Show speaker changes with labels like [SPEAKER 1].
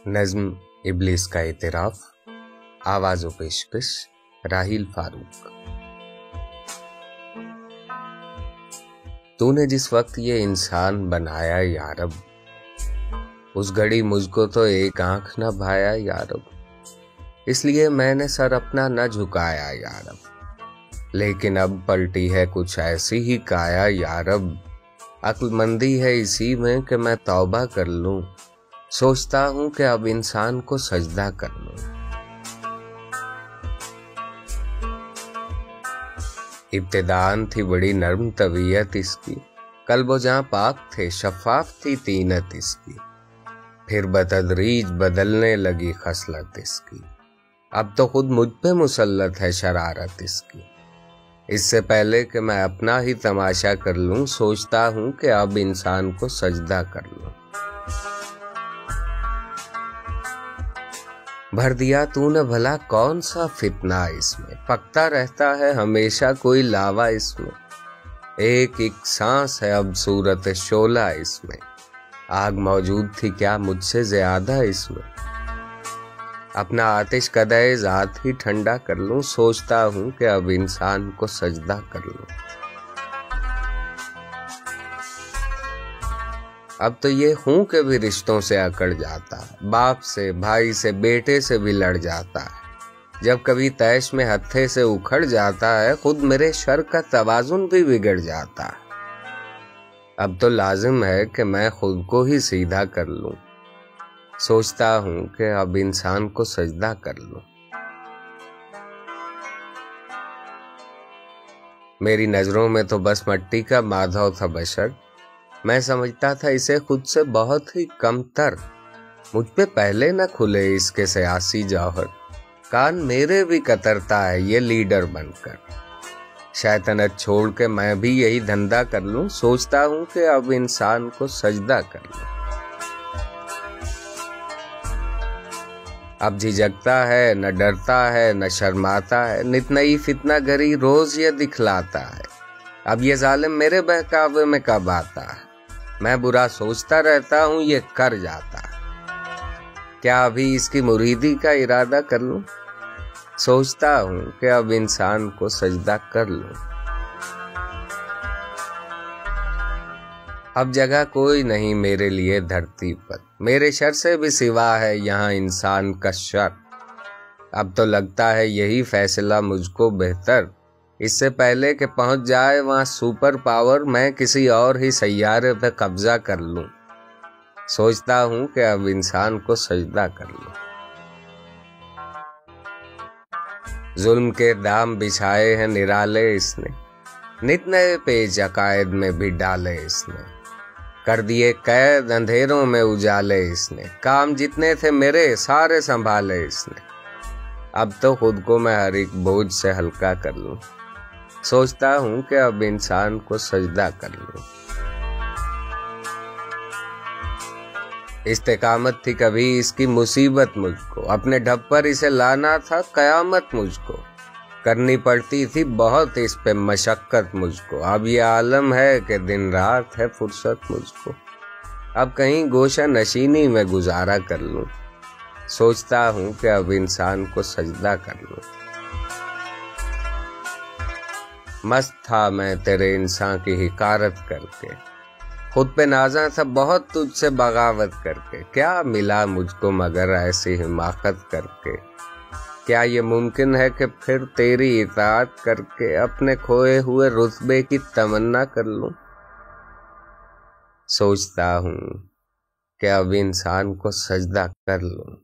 [SPEAKER 1] नज्म इब्लिस का इतराफ, आवाज़ व पेशकश राहिल फारूक। तूने जिस वक्त ये इंसान बनाया यारब, उस घड़ी मुझको तो एक आंख न भाया यारब, इसलिए मैंने सर अपना न झुकाया यारब। लेकिन अब पलटी है कुछ ऐसी ही काया यारब, अक्लमंदी है इसी में कि मैं तौबा कर लूं। सोचता हूं कि अब इंसान को सजदा कर लूं। इब्तिदान थी बड़ी नर्म तबीयत इसकी, कल्बो जहां पाक थे शफाफ थी तीनत इसकी। फिर बतदरीज बदलने लगी खसलत इसकी, अब तो खुद मुझ पे मुसल्लत है शरारत इसकी। इससे पहले कि मैं अपना ही तमाशा कर लूं, सोचता हूं कि अब इंसान को सजदा कर लूं। भर दिया तूने भला कौन सा फितना इसमें, पकता रहता है हमेशा कोई लावा इसमें। एक एक सांस है अब सूरत शोला इसमें, आग मौजूद थी क्या मुझसे ज्यादा इसमें। अपना आतिश कदए ज़ात ही ठंडा कर लूं, सोचता हूं कि अब इंसान को सजदा कर लूं। अब तो ये हूं कि भी रिश्तों से अकड़ जाता है, बाप से भाई से बेटे से भी लड़ जाता है। जब कभी तैश में हत्थे से उखड़ जाता है, खुद मेरे शर का तवाजुन भी बिगड़ जाता है। अब तो लाजिम है कि मैं खुद को ही सीधा कर लूं, सोचता हूं कि अब इंसान को सजदा कर लूं। मेरी नजरों में तो बस मट्टी का माधव था बशर, मैं समझता था इसे खुद से बहुत ही कमतर। मुझ पे पहले न खुले इसके सियासी जौहर, कान मेरे भी कतरता है ये लीडर बनकर। शैतानत छोड़ के मैं भी यही धंधा कर लूं, सोचता हूं कि अब इंसान को सजदा कर लूं। अब झिझकता है न डरता है न शर्माता है, नित नई फितना गरी रोज ये दिखलाता है। अब ये जालिम मेरे बहकावे में कब आता है, मैं बुरा सोचता रहता हूं ये कर जाता है। क्या अभी इसकी मुरीदी का इरादा कर लूं, सोचता हूं कि अब इंसान को सजदा कर लूं। अब जगह कोई नहीं मेरे लिए धरती पर, मेरे शर से भी सिवा है यहाँ इंसान का शर। अब तो लगता है यही फैसला मुझको बेहतर, इससे पहले कि पहुंच जाए वहां सुपर पावर, मैं किसी और ही सैयारे पे कब्जा कर लूं। सोचता हूं कि अब इंसान को सजदा कर लूं। जुल्म के दाम बिछाए हैं निराले इसने, नित नए पेज अकायद में भी डाले इसने। कर दिए कैद अंधेरों में उजाले इसने, काम जितने थे मेरे सारे संभाले इसने। अब तो खुद को मैं हर एक बोझ से हल्का कर लूं, सोचता हूं कि अब इंसान को सजदा कर लूं। इस्तेकामत थी कभी इसकी मुसीबत मुझको, अपने ढब पर इसे लाना था कयामत मुझको। करनी पड़ती थी बहुत इस पे मशक्कत मुझको, अब ये आलम है कि दिन रात है फुर्सत मुझको। अब कहीं गोशा नशीनी में गुजारा कर लूं, सोचता हूं कि अब इंसान को सजदा कर लूं। मस्त था मैं तेरे इंसान की हिकारत करके, खुद पे नाजा था बहुत तुझसे बगावत करके। क्या मिला मुझको मगर ऐसी हिमाकत करके, क्या ये मुमकिन है कि फिर तेरी इताअत करके अपने खोए हुए रुतबे की तमन्ना कर लूं। सोचता हूं कि अब इंसान को सजदा कर लूं।